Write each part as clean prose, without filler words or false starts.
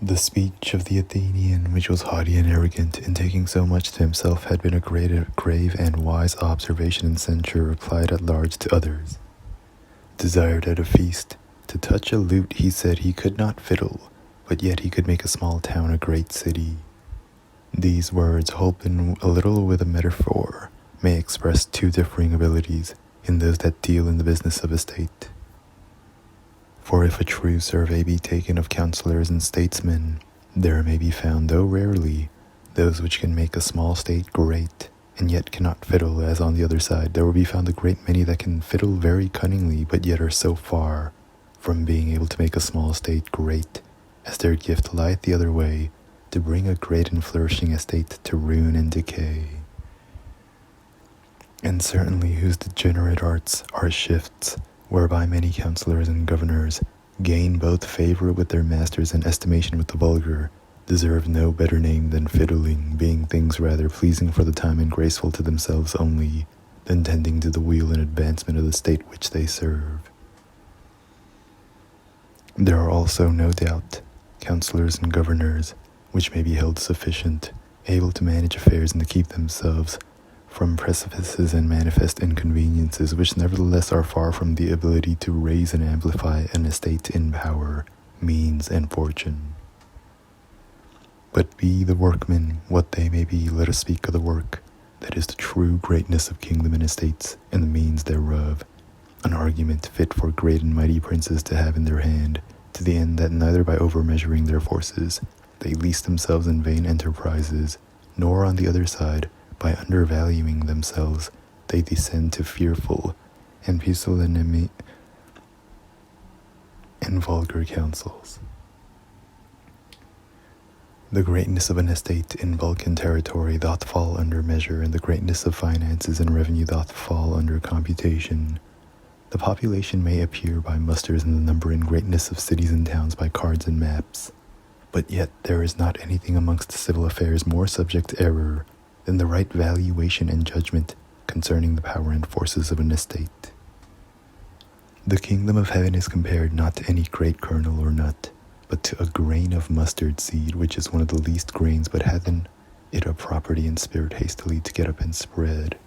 The speech of the Athenian, which was haughty and arrogant, in taking so much to himself, had been a grave and wise observation and censure applied at large to others. Desired at a feast to touch a lute, he said he could not fiddle, but yet he could make a small town a great city. These words, holpen a little with a metaphor, may express two differing abilities in those that deal in the business of a state. For if a true survey be taken of counsellors and statesmen, there may be found, though rarely, those which can make a small state great, and yet cannot fiddle, as on the other side there will be found a great many that can fiddle very cunningly, but yet are so far from being able to make a small state great, as their gift lieth the other way, to bring a great and flourishing estate to ruin and decay. And certainly whose degenerate arts are shifts, whereby many counsellors and governors gain both favour with their masters and estimation with the vulgar, deserve no better name than fiddling, being things rather pleasing for the time and graceful to themselves only, than tending to the weal and advancement of the state which they serve. There are also, no doubt, counsellors and governors, which may be held sufficient, able to manage affairs and to keep themselves from precipices and manifest inconveniences, which nevertheless are far from the ability to raise and amplify an estate in power, means, and fortune. But be the workmen what they may be, let us speak of the work, that is the true greatness of kingdom and estates, and the means thereof, an argument fit for great and mighty princes to have in their hand, to the end that neither by overmeasuring their forces they least themselves in vain enterprises, nor on the other side, by undervaluing themselves, they descend to fearful and pusillanimous and vulgar counsels. The greatness of an estate in bulk and territory doth fall under measure, and the greatness of finances and revenue doth fall under computation. The population may appear by musters, and the number and greatness of cities and towns by cards and maps, but yet there is not anything amongst civil affairs more subject to error than the right valuation and judgment concerning the power and forces of an estate. The kingdom of heaven is compared not to any great kernel or nut, but to a grain of mustard seed, which is one of the least grains, but hath in it a property and spirit hastily to get up and spread.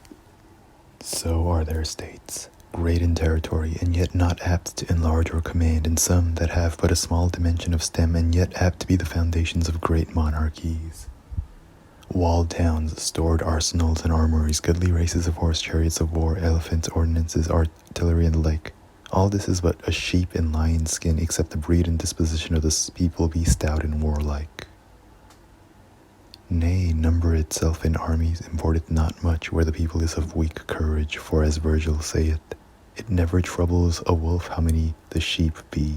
So are there states, great in territory, and yet not apt to enlarge or command, and some that have but a small dimension of stem, and yet apt to be the foundations of great monarchies. Walled towns, stored arsenals and armories, goodly races of horse, chariots of war, elephants, ordnances, artillery, and the like. All this is but a sheep in lion's skin, except the breed and disposition of this people be stout and warlike. Nay, number itself in armies importeth not much where the people is of weak courage, for as Virgil saith, it never troubles a wolf how many the sheep be.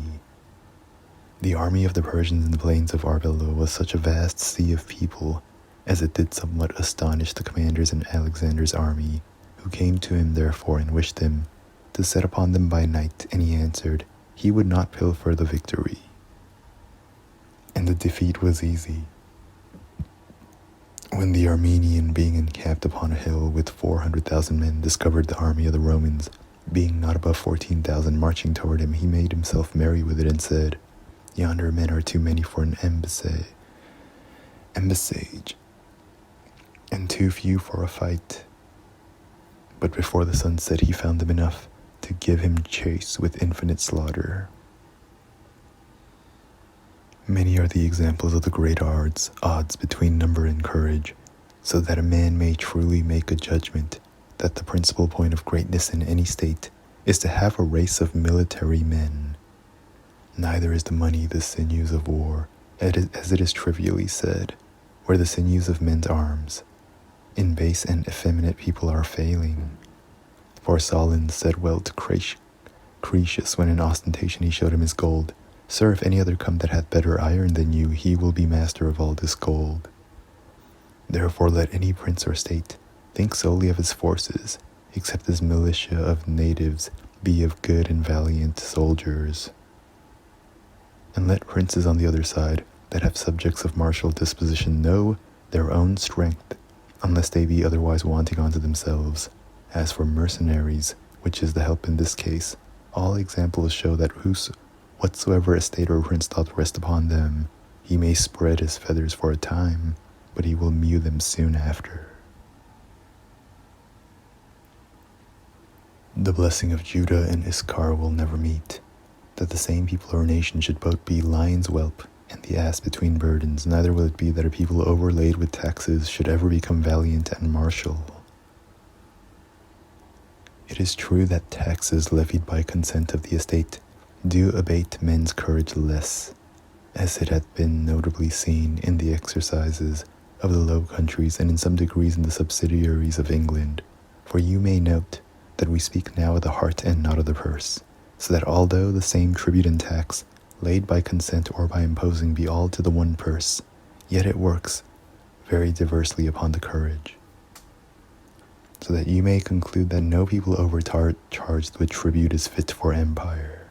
The army of the Persians in the plains of Arbela was such a vast sea of people, as it did somewhat astonish the commanders in Alexander's army, who came to him therefore and wished him to set upon them by night, and he answered, he would not pilfer the victory. And the defeat was easy. When the Armenian, being encamped upon a hill with 400,000 men, discovered the army of the Romans, being not above 14,000, marching toward him, he made himself merry with it, and said, yonder men are too many for an embassage, and too few for a fight. But before the sun set he found them enough to give him chase with infinite slaughter. Many are the examples of the great odds between number and courage, so that a man may truly make a judgment that the principal point of greatness in any state is to have a race of military men. Neither is the money the sinews of war, as it is trivially said, where the sinews of men's arms in base and effeminate people are failing. For Solon said well to Cretius when in ostentation he showed him his gold, Sir, if any other come that hath better iron than you, he will be master of all this gold. Therefore let any prince or state think solely of his forces, except his militia of natives be of good and valiant soldiers. And let princes on the other side, that have subjects of martial disposition, know their own strength, unless they be otherwise wanting unto themselves. As for mercenaries, which is the help in this case, all examples show that whatsoever estate or prince doth rest upon them, He may spread his feathers for a time, but he will mew them soon after. The blessing of Judah and Issachar will never meet, that the same people or nation should both be lion's whelp and the ass between burdens, neither will it be that a people overlaid with taxes should ever become valiant and martial. It is true that taxes levied by consent of the estate do abate men's courage less, as it hath been notably seen in the exercises of the Low Countries and in some degrees in the subsidiaries of England. For you may note that we speak now of the heart and not of the purse, so that although the same tribute and tax, laid by consent or by imposing, be all to the one purse, yet it works very diversely upon the courage. So that you may conclude that no people overcharged with tribute is fit for empire.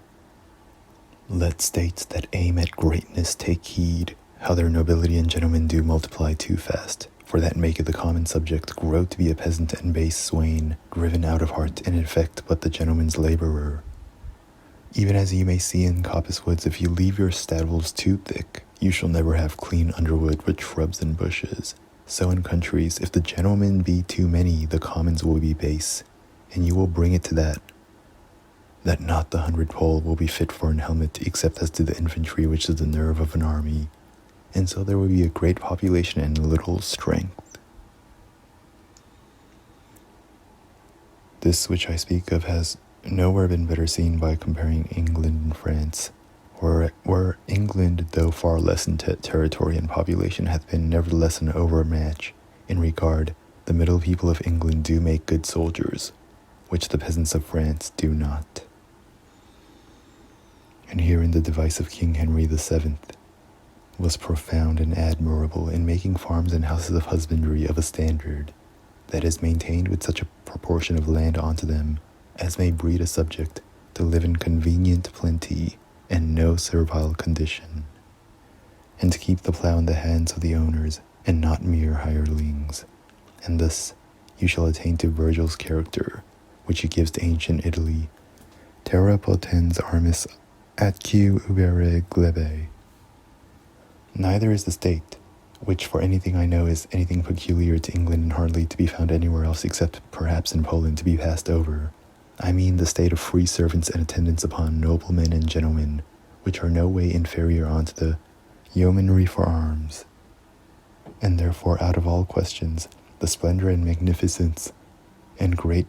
Let states that aim at greatness take heed how their nobility and gentlemen do multiply too fast, for that maketh the common subject grow to be a peasant and base swain, driven out of heart and in effect but the gentleman's labourer. Even as you may see in coppice woods, if you leave your stables too thick, you shall never have clean underwood with shrubs and bushes. So in countries, if the gentlemen be too many, the commons will be base, and you will bring it to that not the 100 pole will be fit for an helmet, except as to the infantry, which is the nerve of an army, and so there will be a great population and little strength. This which I speak of has nowhere been better seen by comparing England and France, where England, though far less in territory and population, hath been nevertheless an overmatch in regard. The middle people of England do make good soldiers, which the peasants of France do not. And herein the device of King Henry VII was profound and admirable in making farms and houses of husbandry of a standard that is maintained with such a proportion of land unto them as may breed a subject to live in convenient plenty and no servile condition, and to keep the plough in the hands of the owners and not mere hirelings. And thus you shall attain to Virgil's character, which he gives to ancient Italy, terra potens armis atque ubere glebe. Neither is the state, which for anything I know is anything peculiar to England and hardly to be found anywhere else except perhaps in Poland, to be passed over. I mean the state of free servants and attendants upon noblemen and gentlemen, which are no way inferior unto the yeomanry for arms. And therefore out of all questions, the splendor and magnificence and great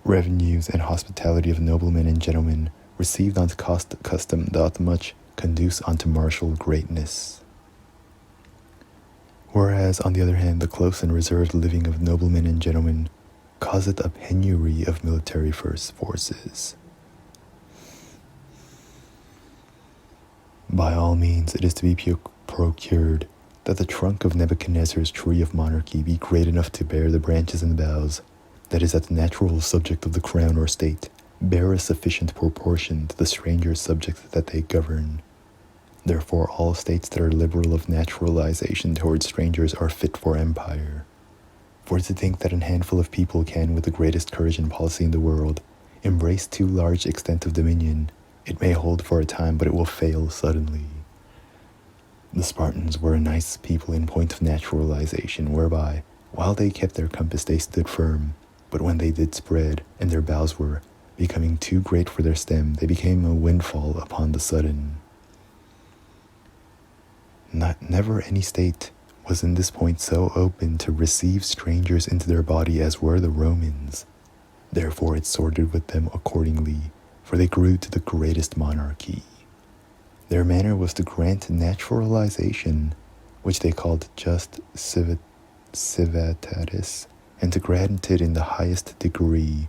revenues and hospitality of noblemen and gentlemen received unto custom doth much conduce unto martial greatness. Whereas, on the other hand, the close and reserved living of noblemen and gentlemen causeth a penury of military forces. By all means it is to be procured that the trunk of Nebuchadnezzar's tree of monarchy be great enough to bear the branches and the boughs, that is, that the natural subject of the crown or state bear a sufficient proportion to the stranger subject that they govern. Therefore all states that are liberal of naturalization towards strangers are fit for empire. For to think that an handful of people can, with the greatest courage and policy in the world, embrace too large extent of dominion, it may hold for a time, but it will fail suddenly. The Spartans were a nice people in point of naturalization, whereby, while they kept their compass, they stood firm, but when they did spread, and their boughs were becoming too great for their stem, they became a windfall upon the sudden. Never any state was in this point so open to receive strangers into their body as were the Romans. Therefore it sorted with them accordingly, for they grew to the greatest monarchy. Their manner was to grant naturalization, which they called just civitatis, and to grant it in the highest degree,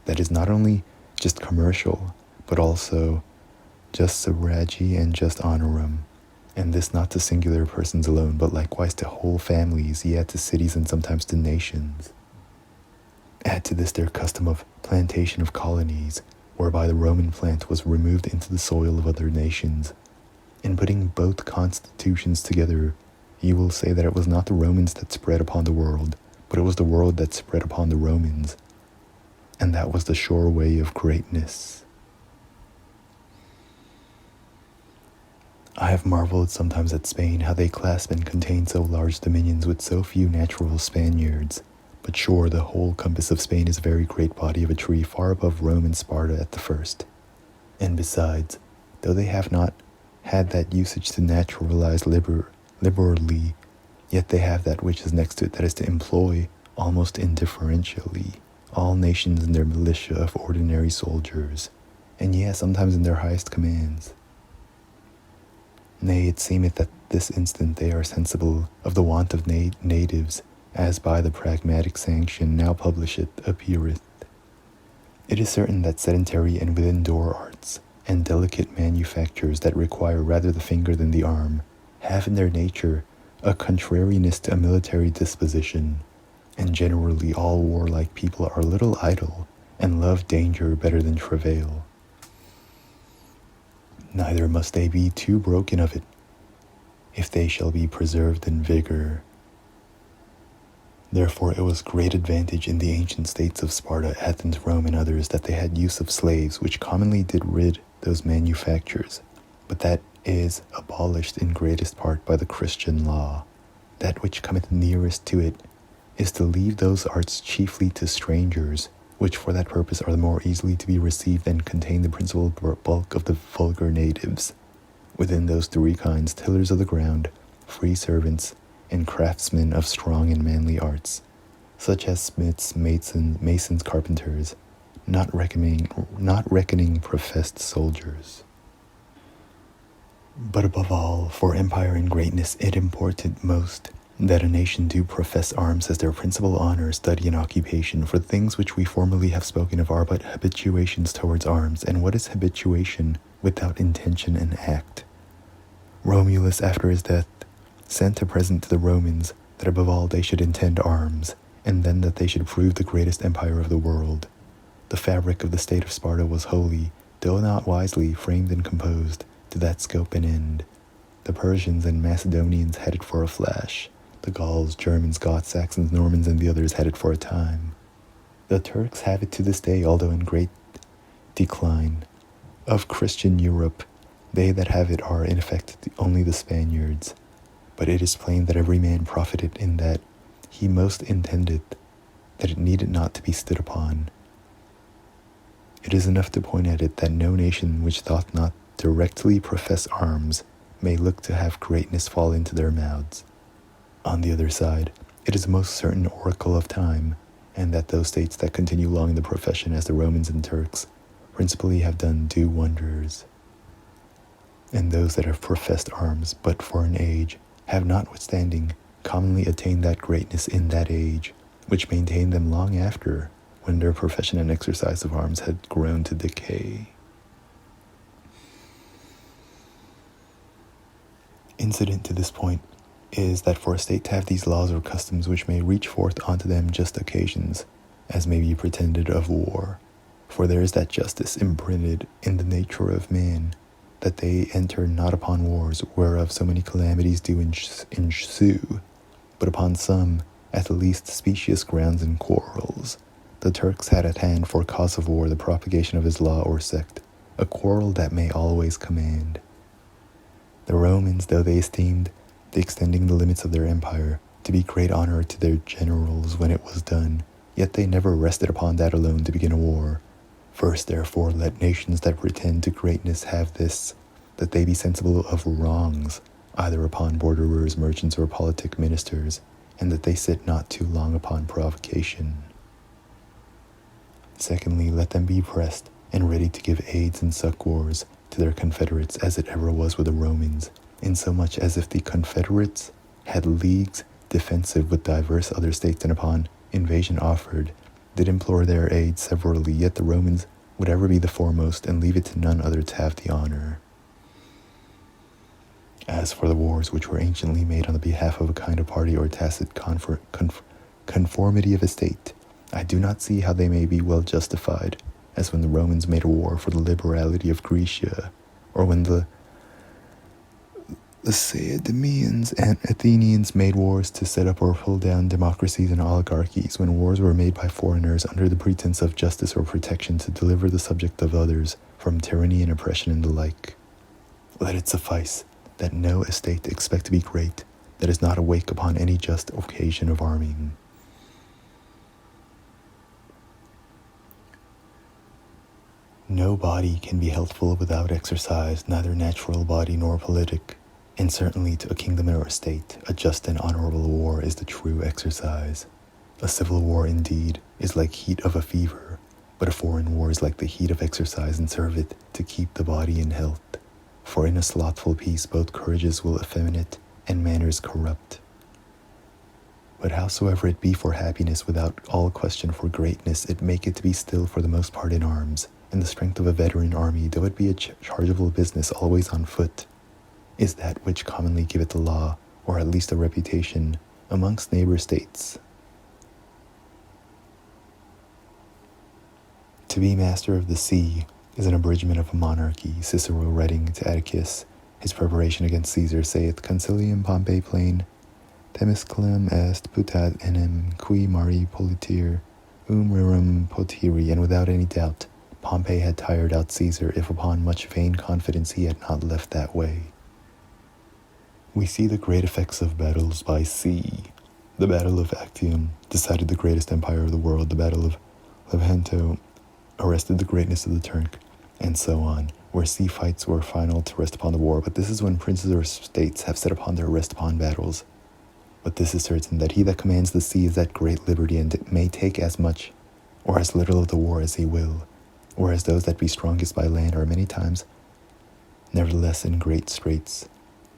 that is not only just commercial, but also just suffragi and just honorum, and this not to singular persons alone, but likewise to whole families, yet to cities and sometimes to nations. Add to this their custom of plantation of colonies, whereby the Roman plant was removed into the soil of other nations. In putting both constitutions together, you will say that it was not the Romans that spread upon the world, but it was the world that spread upon the Romans, and that was the sure way of greatness. I have marveled sometimes at Spain, how they clasp and contain so large dominions with so few natural Spaniards. But sure, the whole compass of Spain is a very great body of a tree, far above Rome and Sparta at the first. And besides, though they have not had that usage to naturalize liberally, yet they have that which is next to it, that is to employ, almost indifferentially, all nations in their militia of ordinary soldiers, and yet sometimes in their highest commands. Nay, it seemeth that this instant they are sensible of the want of natives, as by the pragmatic sanction now published appeareth. It is certain that sedentary and within-door arts, and delicate manufactures that require rather the finger than the arm, have in their nature a contrariness to a military disposition, and generally all warlike people are a little idle, and love danger better than travail. Neither must they be too broken of it, if they shall be preserved in vigor. Therefore it was great advantage in the ancient states of Sparta, Athens, Rome, and others, that they had use of slaves, which commonly did rid those manufactures, but that is abolished in greatest part by the Christian law. That which cometh nearest to it is to leave those arts chiefly to strangers, which for that purpose are the more easily to be received and contain the principal bulk of the vulgar natives. Within those three kinds, tillers of the ground, free servants, and craftsmen of strong and manly arts, such as smiths, masons, carpenters, not reckoning professed soldiers. But above all, for empire and greatness it imported most that a nation do profess arms as their principal honor, study, and occupation. For things which we formerly have spoken of are but habituations towards arms, and what is habituation without intention and act? Romulus, after his death, sent a present to the Romans, that above all they should intend arms, and then that they should prove the greatest empire of the world. The fabric of the state of Sparta was wholly, though not wisely, framed and composed, to that scope and end. The Persians and Macedonians had it for a flash. The Gauls, Germans, Goths, Saxons, Normans, and the others had it for a time. The Turks have it to this day, although in great decline. Of Christian Europe, they that have it are in effect only the Spaniards. But it is plain that every man profited in that he most intended, that it needed not to be stood upon. It is enough to point at it that no nation which doth not directly profess arms may look to have greatness fall into their mouths. On the other side, it is a most certain oracle of time, and that those states that continue long in the profession, as the Romans and Turks, principally have done do wonders. And those that have professed arms but for an age, have notwithstanding commonly attained that greatness in that age, which maintained them long after, when their profession and exercise of arms had grown to decay. Incident to this point is that for a state to have these laws or customs which may reach forth unto them just occasions, as may be pretended of war, for there is that justice imprinted in the nature of man, that they enter not upon wars whereof so many calamities do ensue, but upon some, at the least, specious grounds and quarrels. The Turks had at hand for cause of war the propagation of his law or sect, a quarrel that may always command. The Romans, though they esteemed the extending the limits of their empire to be great honor to their generals when it was done, yet they never rested upon that alone to begin a war. First, therefore, let nations that pretend to greatness have this, that they be sensible of wrongs, either upon borderers, merchants, or politic ministers, and that they sit not too long upon provocation. Secondly, let them be pressed and ready to give aids and succors to their confederates, as it ever was with the Romans, insomuch as if the confederates had leagues defensive with divers other states, and upon invasion offered, did implore their aid severally, yet the Romans would ever be the foremost, and leave it to none other to have the honor. As for the wars which were anciently made on the behalf of a kind of party or tacit conformity of a state, I do not see how they may be well justified, as when the Romans made a war for the liberality of Graecia, or when the Lacedaemonians and Athenians made wars to set up or pull down democracies and oligarchies, when wars were made by foreigners under the pretense of justice or protection to deliver the subject of others from tyranny and oppression and the like. Let it suffice that no estate expect to be great that is not awake upon any just occasion of arming. No body can be healthful without exercise, neither natural body nor politic, and certainly to a kingdom or a state, a just and honorable war is the true exercise. A civil war, indeed, is like heat of a fever, but a foreign war is like the heat of exercise and serve it to keep the body in health. For in a slothful peace both courages will effeminate and manners corrupt. But howsoever it be for happiness, without all question for greatness, it make it to be still for the most part in arms, and the strength of a veteran army, though it be a chargeable business always on foot, is that which commonly giveth the law, or at least a reputation, amongst neighbor states. To be master of the sea is an abridgment of a monarchy. Cicero, writing to Atticus, his preparation against Caesar, saith, Concilium Pompei plain, Temisclem est putat enim qui mari politer, rerum potiri, and without any doubt, Pompey had tired out Caesar, if upon much vain confidence he had not left that way. We see the great effects of battles by sea. The Battle of Actium decided the greatest empire of the world. The Battle of Lepanto arrested the greatness of the Turk, and so on, where sea fights were final to rest upon the war. But this is when princes or states have set upon their rest upon battles. But this is certain, that he that commands the sea is at great liberty, and may take as much or as little of the war as he will, whereas those that be strongest by land are many times nevertheless in great straits.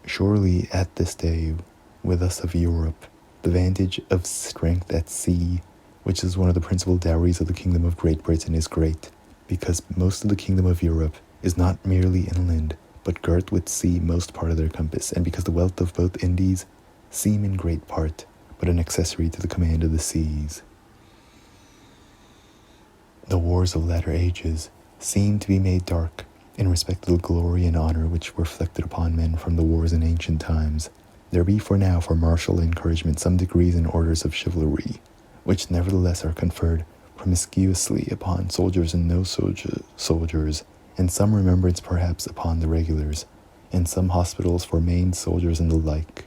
Surely at this day, with us of Europe, the vantage of strength at sea, which is one of the principal dowries of the kingdom of Great Britain, is great, because most of the kingdom of Europe is not merely inland, but girt with sea most part of their compass, and because the wealth of both Indies seem in great part but an accessory to the command of the seas. The wars of latter ages seem to be made dark in respect to the glory and honor which were reflected upon men from the wars in ancient times. There be for now for martial encouragement some degrees and orders of chivalry, which nevertheless are conferred promiscuously upon soldiers and no soldiers, and some remembrance perhaps upon the regulars, and some hospitals for maimed soldiers and the like.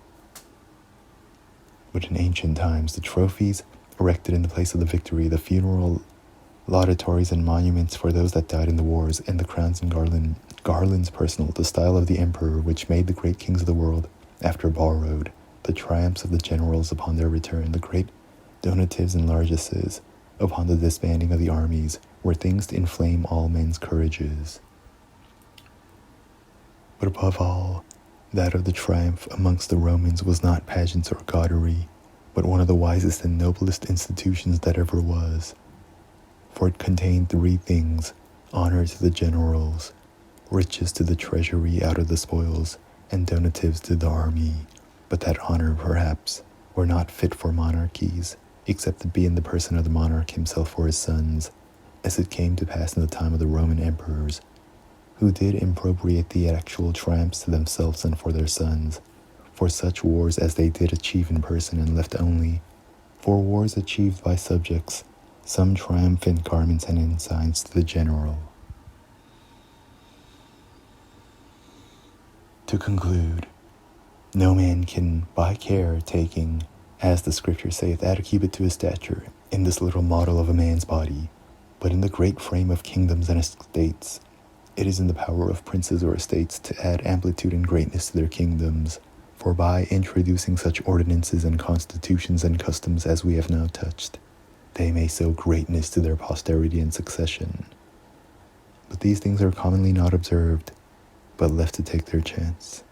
But in ancient times the trophies erected in the place of the victory, the funeral laudatories and monuments for those that died in the wars, and the crowns and garlands personal, the style of the emperor which made the great kings of the world after borrowed, the triumphs of the generals upon their return, the great donatives and largesses upon the disbanding of the armies, were things to inflame all men's courages. But above all, that of the triumph amongst the Romans was not pageants or gaudery, but one of the wisest and noblest institutions that ever was. For it contained three things: honor to the generals, riches to the treasury out of the spoils, and donatives to the army. But that honor, perhaps, were not fit for monarchies, except it be in the person of the monarch himself or his sons, as it came to pass in the time of the Roman emperors, who did impropriate the actual triumphs to themselves and for their sons, for such wars as they did achieve in person, and left only, for wars achieved by subjects, some triumphant garments and ensigns to the general. To conclude, no man can by care taking, as the scripture saith, add a cubit to his stature, in this little model of a man's body, but in the great frame of kingdoms and estates. It is in the power of princes or estates to add amplitude and greatness to their kingdoms, for by introducing such ordinances and constitutions and customs as we have now touched, they may sow greatness to their posterity and succession. But these things are commonly not observed, but left to take their chance.